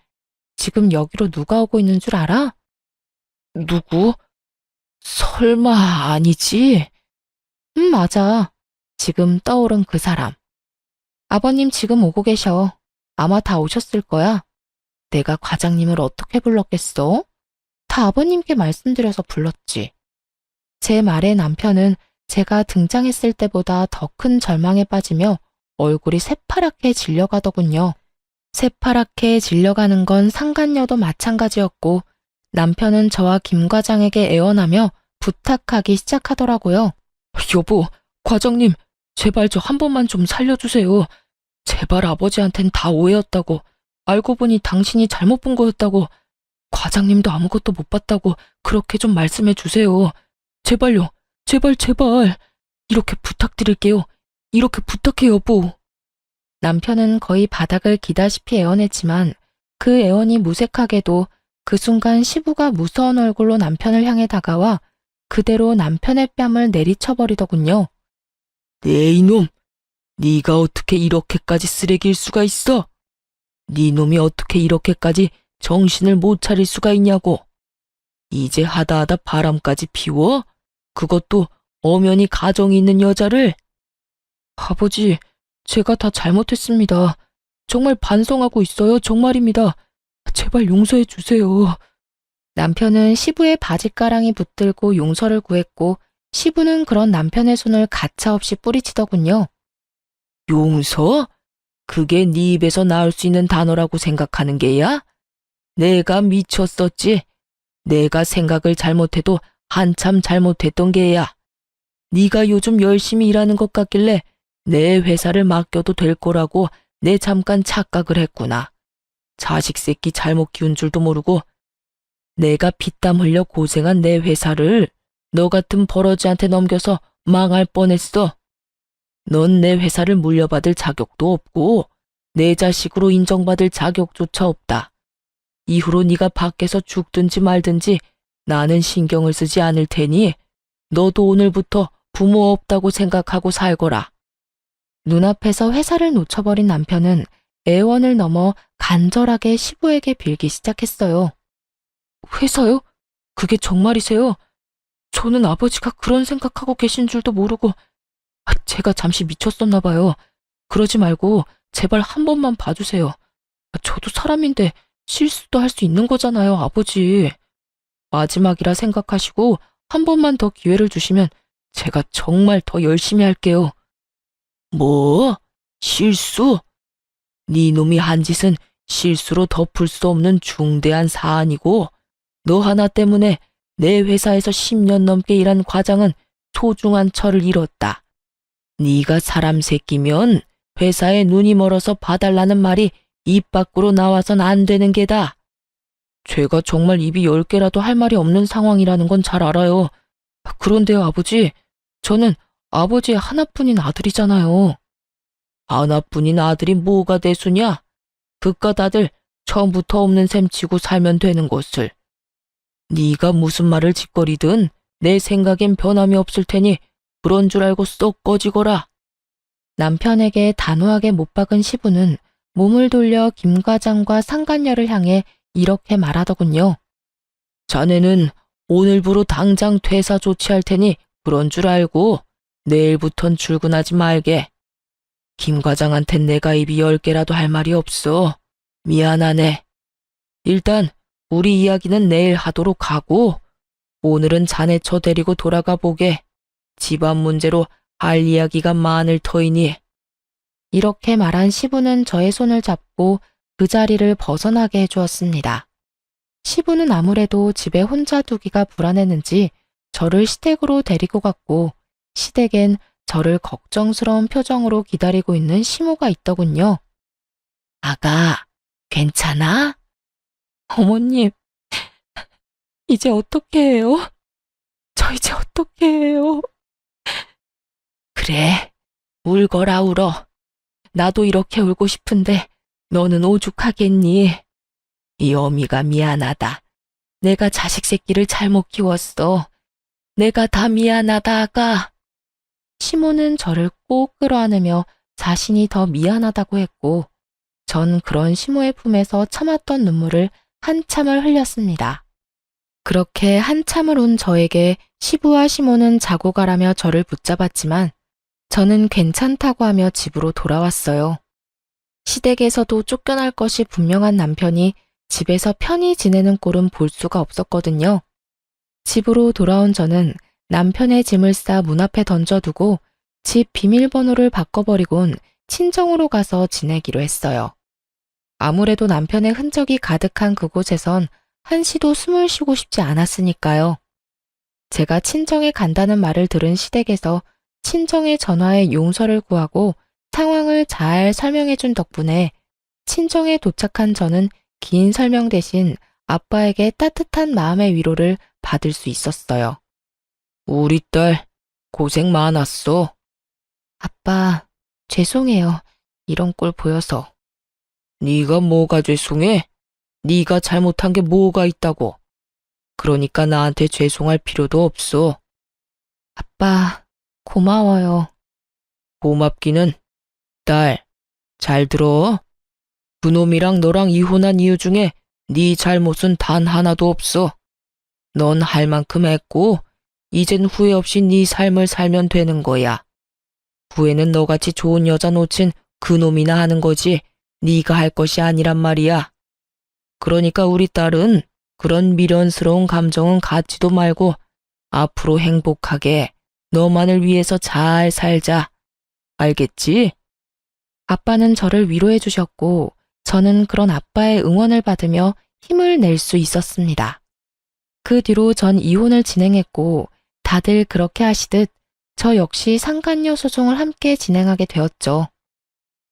지금 여기로 누가 오고 있는 줄 알아? 누구? 설마 아니지? 맞아. 지금 떠오른 그 사람. 아버님 지금 오고 계셔. 아마 다 오셨을 거야. 내가 과장님을 어떻게 불렀겠어? 다 아버님께 말씀드려서 불렀지. 제 말에 남편은 제가 등장했을 때보다 더 큰 절망에 빠지며 얼굴이 새파랗게 질려가더군요. 새파랗게 질려가는 건 상간녀도 마찬가지였고 남편은 저와 김 과장에게 애원하며 부탁하기 시작하더라고요. 여보, 과장님, 제발 저 한 번만 좀 살려주세요. 제발 아버지한텐 다 오해였다고. 알고 보니 당신이 잘못 본 거였다고. 과장님도 아무것도 못 봤다고 그렇게 좀 말씀해 주세요. 제발요. 제발 제발. 이렇게 부탁드릴게요. 이렇게 부탁해 여보. 남편은 거의 바닥을 기다시피 애원했지만 그 애원이 무색하게도 그 순간 시부가 무서운 얼굴로 남편을 향해 다가와 그대로 남편의 뺨을 내리쳐버리더군요. 네 이놈, 네가 어떻게 이렇게까지 쓰레기일 수가 있어? 네 놈이 어떻게 이렇게까지 정신을 못 차릴 수가 있냐고. 이제 하다하다 바람까지 피워? 그것도 엄연히 가정이 있는 여자를? 아버지, 제가 다 잘못했습니다. 정말 반성하고 있어요. 정말입니다. 제발 용서해 주세요. 남편은 시부의 바짓가랑이 붙들고 용서를 구했고 시부는 그런 남편의 손을 가차없이 뿌리치더군요. 용서? 그게 네 입에서 나올 수 있는 단어라고 생각하는 게야? 내가 미쳤었지. 내가 생각을 잘못해도 한참 잘못했던 게야. 네가 요즘 열심히 일하는 것 같길래 내 회사를 맡겨도 될 거라고 내 잠깐 착각을 했구나. 자식 새끼 잘못 키운 줄도 모르고 내가 피땀 흘려 고생한 내 회사를 너 같은 버러지한테 넘겨서 망할 뻔했어. 넌 내 회사를 물려받을 자격도 없고 내 자식으로 인정받을 자격조차 없다. 이후로 네가 밖에서 죽든지 말든지 나는 신경을 쓰지 않을 테니 너도 오늘부터 부모 없다고 생각하고 살거라. 눈앞에서 회사를 놓쳐버린 남편은 애원을 넘어 간절하게 시부에게 빌기 시작했어요. 회사요? 그게 정말이세요? 저는 아버지가 그런 생각하고 계신 줄도 모르고 제가 잠시 미쳤었나 봐요. 그러지 말고 제발 한 번만 봐주세요. 저도 사람인데 실수도 할 수 있는 거잖아요, 아버지. 마지막이라 생각하시고 한 번만 더 기회를 주시면 제가 정말 더 열심히 할게요. 뭐? 실수? 네 놈이 한 짓은 실수로 덮을 수 없는 중대한 사안이고 너 하나 때문에 내 회사에서 10년 넘게 일한 과장은 소중한 철을 잃었다. 네가 사람 새끼면 회사에 눈이 멀어서 봐달라는 말이 입 밖으로 나와선 안 되는 게다. 제가 정말 입이 10개라도 할 말이 없는 상황이라는 건 잘 알아요. 그런데요, 아버지, 저는 아버지의 하나뿐인 아들이잖아요. 하나뿐인 아들이 뭐가 대수냐? 그깟 아들 처음부터 없는 셈 치고 살면 되는 것을. 네가 무슨 말을 짓거리든 내 생각엔 변함이 없을 테니 그런 줄 알고 쏙 꺼지거라. 남편에게 단호하게 못 박은 시부는 몸을 돌려 김 과장과 상간녀를 향해 이렇게 말하더군요. 자네는 오늘부로 당장 퇴사 조치할 테니 그런 줄 알고 내일부턴 출근하지 말게. 김 과장한텐 내가 입이 10개라도 할 말이 없어. 미안하네. 일단 우리 이야기는 내일 하도록 하고 오늘은 자네 저 데리고 돌아가 보게. 집안 문제로 할 이야기가 많을 터이니. 이렇게 말한 시부는 저의 손을 잡고 그 자리를 벗어나게 해주었습니다. 시부는 아무래도 집에 혼자 두기가 불안했는지 저를 시댁으로 데리고 갔고 시댁엔 저를 걱정스러운 표정으로 기다리고 있는 시모가 있더군요. 아가, 괜찮아? 어머님, 이제 어떻게 해요? 저 이제 어떻게 해요? 그래, 울거라 울어. 나도 이렇게 울고 싶은데 너는 오죽하겠니? 이 어미가 미안하다. 내가 자식 새끼를 잘못 키웠어. 내가 다 미안하다, 아가. 시모는 저를 꼭 끌어안으며 자신이 더 미안하다고 했고, 전 그런 시모의 품에서 참았던 눈물을 한참을 흘렸습니다. 그렇게 한참을 온 저에게 시부와 시모는 자고 가라며 저를 붙잡았지만 저는 괜찮다고 하며 집으로 돌아왔어요. 시댁에서도 쫓겨날 것이 분명한 남편이 집에서 편히 지내는 꼴은 볼 수가 없었거든요. 집으로 돌아온 저는 남편의 짐을 싸 문 앞에 던져두고 집 비밀번호를 바꿔버리곤 친정으로 가서 지내기로 했어요. 아무래도 남편의 흔적이 가득한 그곳에선 한시도 숨을 쉬고 싶지 않았으니까요. 제가 친정에 간다는 말을 들은 시댁에서 친정의 전화에 용서를 구하고 상황을 잘 설명해 준 덕분에 친정에 도착한 저는 긴 설명 대신 아빠에게 따뜻한 마음의 위로를 받을 수 있었어요. 우리 딸 고생 많았어. 아빠, 죄송해요. 이런 꼴 보여서. 네가 뭐가 죄송해? 네가 잘못한 게 뭐가 있다고. 그러니까 나한테 죄송할 필요도 없어. 아빠, 고마워요. 고맙기는. 딸, 잘 들어. 그놈이랑 너랑 이혼한 이유 중에 네 잘못은 단 하나도 없어. 넌 할 만큼 했고 이젠 후회 없이 네 삶을 살면 되는 거야. 후회는 너같이 좋은 여자 놓친 그놈이나 하는 거지 네가 할 것이 아니란 말이야. 그러니까 우리 딸은 그런 미련스러운 감정은 갖지도 말고 앞으로 행복하게 너만을 위해서 잘 살자. 알겠지? 아빠는 저를 위로해 주셨고 저는 그런 아빠의 응원을 받으며 힘을 낼 수 있었습니다. 그 뒤로 전 이혼을 진행했고 다들 그렇게 하시듯 저 역시 상간녀 소송을 함께 진행하게 되었죠.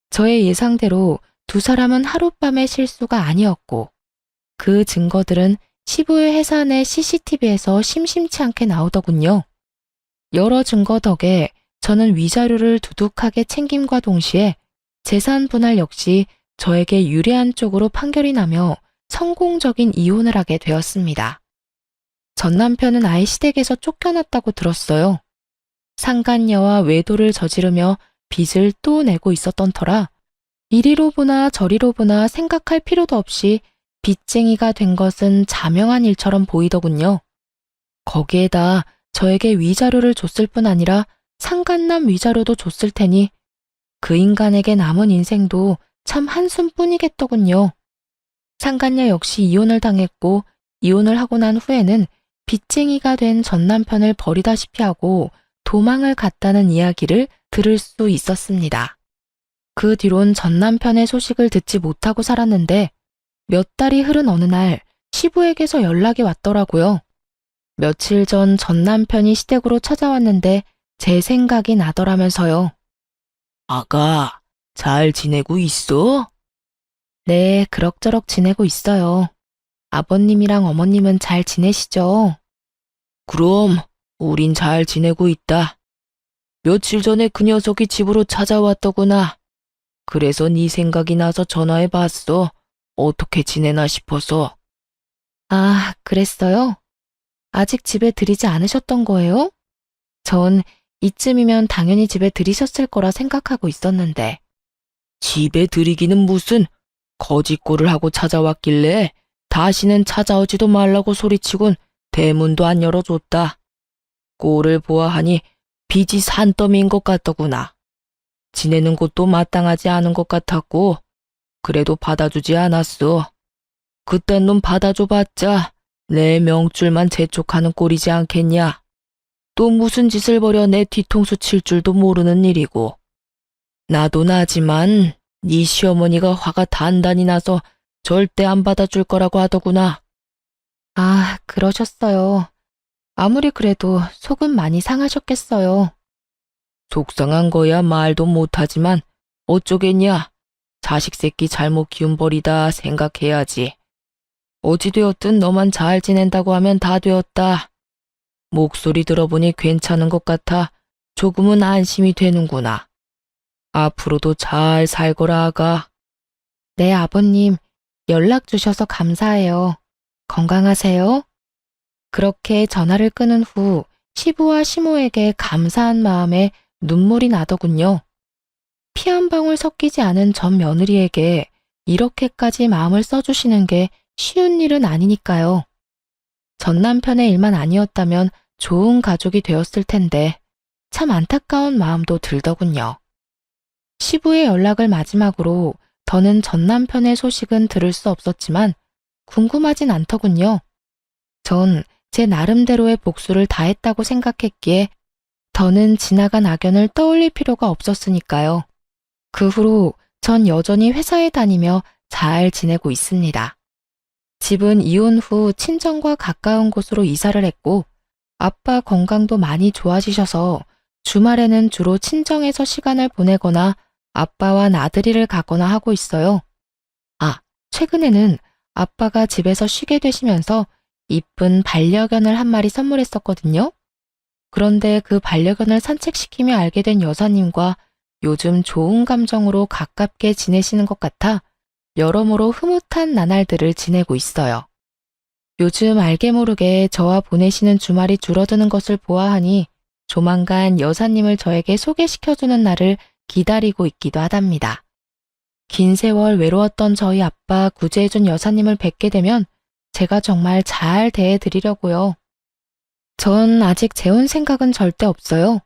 저의 예상대로 두 사람은 하룻밤의 실수가 아니었고 그 증거들은 시부의 회사 내 CCTV에서 심심치 않게 나오더군요. 여러 증거 덕에 저는 위자료를 두둑하게 챙김과 동시에 재산 분할 역시 저에게 유리한 쪽으로 판결이 나며 성공적인 이혼을 하게 되었습니다. 전 남편은 아예 시댁에서 쫓겨났다고 들었어요. 상간녀와 외도를 저지르며 빚을 또 내고 있었던 터라 이리로 보나 저리로 보나 생각할 필요도 없이 빚쟁이가 된 것은 자명한 일처럼 보이더군요. 거기에다 저에게 위자료를 줬을 뿐 아니라 상간남 위자료도 줬을 테니 그 인간에게 남은 인생도 참 한숨뿐이겠더군요. 상간녀 역시 이혼을 당했고 이혼을 하고 난 후에는 빚쟁이가 된 전 남편을 버리다시피 하고 도망을 갔다는 이야기를 들을 수 있었습니다. 그 뒤론 전 남편의 소식을 듣지 못하고 살았는데 몇 달이 흐른 어느 날 시부에게서 연락이 왔더라고요. 며칠 전 전 남편이 시댁으로 찾아왔는데 제 생각이 나더라면서요. 아가, 잘 지내고 있어? 네, 그럭저럭 지내고 있어요. 아버님이랑 어머님은 잘 지내시죠? 그럼 우린 잘 지내고 있다. 며칠 전에 그 녀석이 집으로 찾아왔더구나. 그래서 네 생각이 나서 전화해봤어. 어떻게 지내나 싶어서. 아, 그랬어요? 아직 집에 들이지 않으셨던 거예요? 전 이쯤이면 당연히 집에 들이셨을 거라 생각하고 있었는데. 집에 들이기는 무슨 거짓골을 하고 찾아왔길래 다시는 찾아오지도 말라고 소리치곤 대문도 안 열어줬다. 꼴을 보아하니 빚이 산더미인 것 같더구나. 지내는 곳도 마땅하지 않은 것 같았고 그래도 받아주지 않았어. 그딴 놈 받아줘봤자 내 명줄만 재촉하는 꼴이지 않겠냐. 또 무슨 짓을 벌여 내 뒤통수 칠 줄도 모르는 일이고. 나도 나지만 네 시어머니가 화가 단단히 나서 절대 안 받아줄 거라고 하더구나. 아, 그러셨어요. 아무리 그래도 속은 많이 상하셨겠어요. 속상한 거야 말도 못하지만 어쩌겠냐. 자식 새끼 잘못 키운 벌이다 생각해야지. 어찌되었든 너만 잘 지낸다고 하면 다 되었다. 목소리 들어보니 괜찮은 것 같아 조금은 안심이 되는구나. 앞으로도 잘 살거라 아가. 네, 아버님. 연락 주셔서 감사해요. 건강하세요. 그렇게 전화를 끊은 후 시부와 시모에게 감사한 마음에 눈물이 나더군요. 피 한 방울 섞이지 않은 전 며느리에게 이렇게까지 마음을 써주시는 게 쉬운 일은 아니니까요. 전 남편의 일만 아니었다면 좋은 가족이 되었을 텐데 참 안타까운 마음도 들더군요. 시부의 연락을 마지막으로 더는 전 남편의 소식은 들을 수 없었지만 궁금하진 않더군요. 전 제 나름대로의 복수를 다했다고 생각했기에 더는 지나간 악연을 떠올릴 필요가 없었으니까요. 그 후로 전 여전히 회사에 다니며 잘 지내고 있습니다. 집은 이혼 후 친정과 가까운 곳으로 이사를 했고 아빠 건강도 많이 좋아지셔서 주말에는 주로 친정에서 시간을 보내거나 아빠와 나들이를 가거나 하고 있어요. 아, 최근에는 아빠가 집에서 쉬게 되시면서 이쁜 반려견을 한 마리 선물했었거든요. 그런데 그 반려견을 산책시키며 알게 된 여사님과 요즘 좋은 감정으로 가깝게 지내시는 것 같아 여러모로 흐뭇한 나날들을 지내고 있어요. 요즘 알게 모르게 저와 보내시는 주말이 줄어드는 것을 보아하니 조만간 여사님을 저에게 소개시켜주는 날을 기다리고 있기도 하답니다. 긴 세월 외로웠던 저희 아빠 구제해준 여사님을 뵙게 되면 제가 정말 잘 대해드리려고요. 전 아직 재혼 생각은 절대 없어요.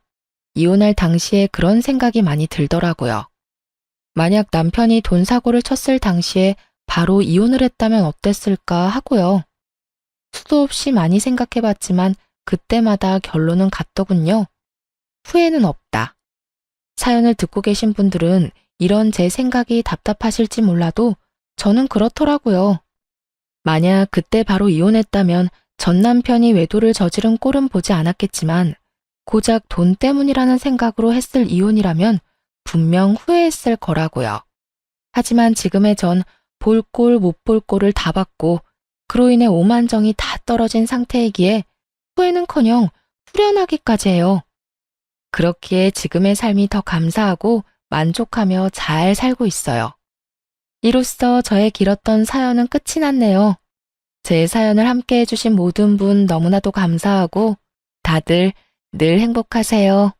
이혼할 당시에 그런 생각이 많이 들더라고요. 만약 남편이 돈 사고를 쳤을 당시에 바로 이혼을 했다면 어땠을까 하고요. 수도 없이 많이 생각해봤지만 그때마다 결론은 같더군요. 후회는 없다. 사연을 듣고 계신 분들은 이런 제 생각이 답답하실지 몰라도 저는 그렇더라고요. 만약 그때 바로 이혼했다면 전 남편이 외도를 저지른 꼴은 보지 않았겠지만 고작 돈 때문이라는 생각으로 했을 이혼이라면 분명 후회했을 거라고요. 하지만 지금의 전 볼 꼴 못 볼 꼴을 다 봤고 그로 인해 오만정이 다 떨어진 상태이기에 후회는커녕 후련하기까지 해요. 그렇기에 지금의 삶이 더 감사하고 만족하며 잘 살고 있어요. 이로써 저의 길었던 사연은 끝이 났네요. 제 사연을 함께 해주신 모든 분 너무나도 감사하고 다들 늘 행복하세요.